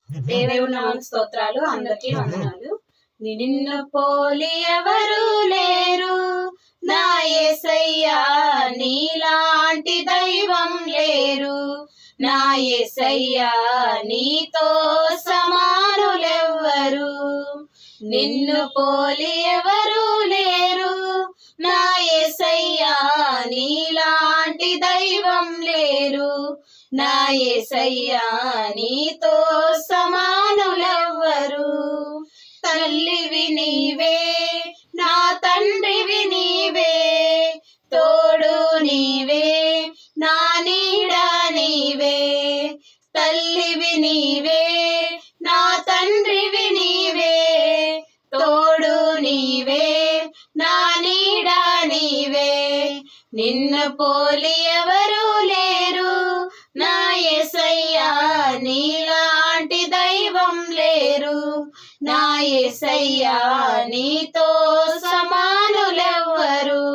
దేవుని నామమునకు స్తోత్రాలు. అందరికీ వందనాలు. నిన్ను పోలి ఎవరు లేరు నా యేసయ్యా, నీలాంటి దైవం లేరు నా యేసయ్యా, నీతో సమానులెవ్వరు. నిన్ను పోలి ఎవరు లేరు నా యేసయ్యా, నీలాంటి దైవం లేరు నా యేసయ్యా, నీతో సమానులెవ్వరు. తల్లివి నీవే, నా తండ్రివి నీవే, తోడు నీవే, నా నీడ నీవే. తల్లివి నీవే, నా తండ్రివి నీవే, తోడు నీవే, నా నీడ నీవే. నిన్ను పోలి ఎవరు లేరు నా యేసయ్యా, నీలాంటి దైవం లేరు నా యేసయ్యా, నీతో సమానులెవ్వరు.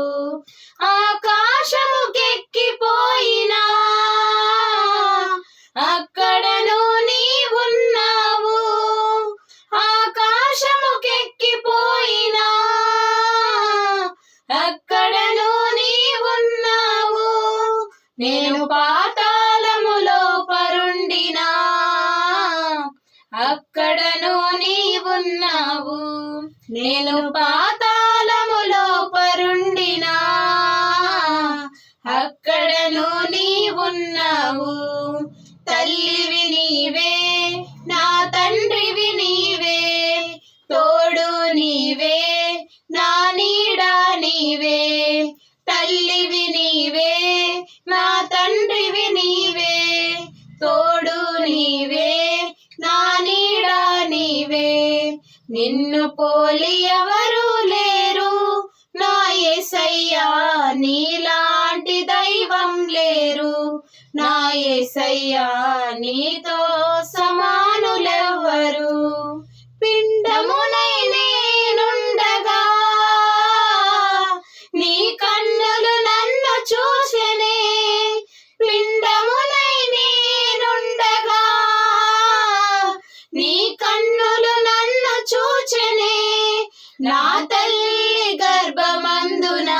ఆకాశముకెక్కిపోయినా అక్కడను నీవున్నావు, ఆకాశముకెక్కిపోయినా అక్కడను నీవున్నావు. నేను పాతాళములో పరుండినా అక్కడను నీవున్నావు. నేను పాతాళములో పరుండినా అక్కడను నీవున్నావు. తల్లివి నీవే, నా తండ్రివి నీవే, తోడు నీవే, నా నీడ నీవే. తల్లివి నీవే, నా తండ్రివి నీవే, తోడు నీవే, నా నీడ నీవే. నిన్ను పోలి ఎవరు లేరు నా యేసయ్యా, నీలాంటి దైవం లేరు నా యేసయ్యా, నీతో సమానులెవ్వరు. పిండమునై నేనుండగా నీ కన్నులు నన్ను చూసెనే, పిండమునై నేనుండగా నీ కన్నులు నన్ను చూచెనే. నా తల్లి గర్భమందున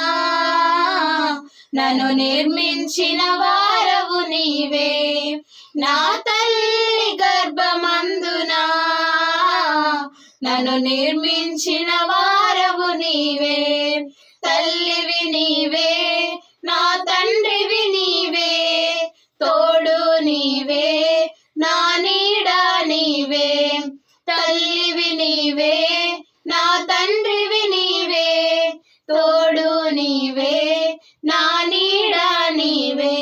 నన్ను నిర్మించిన వారవు నీవే, నా తల్లి గర్భమందున నన్ను నిర్మించిన వారవు నీవే. తల్లివి నీవే, నా తండ్రివి నీవే, తోడు నీవే, నా నీడ నీవే. తల్లివి నీవే, నా తండ్రివి నీవే, తోడు నీవే, నా నీడ నీవే.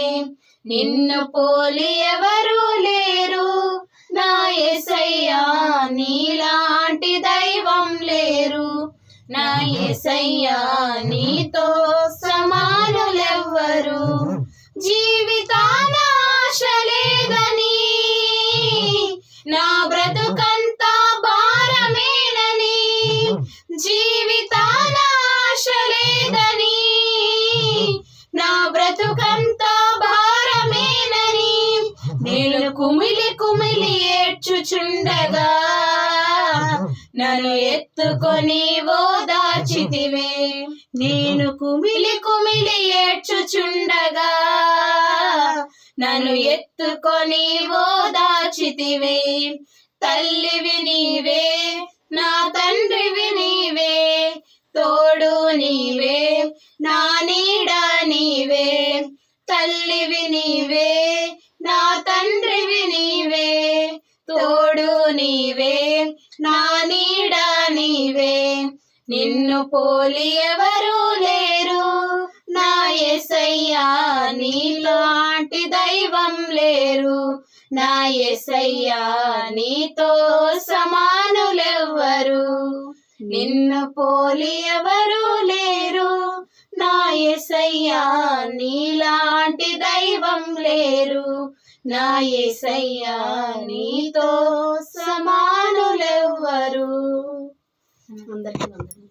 నిన్ను పోలి ఎవరు లేరు నా యేసయ్యా, నీలాంటి దైవం లేరు నా యేసయ్యా, నీతో సమానులెవ్వరు. జీవితాన ఆశ లేదని, నా బ్రతుకంతా భారమేనని, జీవితాన ఆశ లేదని, నా బ్రతుకంతా భారమేనని, నేను కుమిలి కుమిలి ఏడ్చుచుండగా నన్ను ఎత్తుకొని ఓదార్చితివే. నేను కుమిలి కుమిలి ఏడ్చుచుండగా నన్ను ఎత్తుకొని ఓదార్చితివే. తల్లివి నీవే, నా తండ్రివి నీవే, తోడు నీవే, నా నీడ నీవే. తల్లివి నీవే, నా తండ్రివి నీవే, తోడు నీవే, నా నీడ నీవే. నిన్ను పోలి ఎవరు లేరు నా యేసయ్యా, నీలాంటి దైవం లేరు నా యేసయ్యా, నీతో సమానులెవ్వరు. నిన్ను పోలి ఎవరు లేరు నా యేసయ్యా, నీలాంటి దైవం లేరు నా యేసయ్యా, నీతో సమానులెవ్వరు. అందరికీ వందనాలు.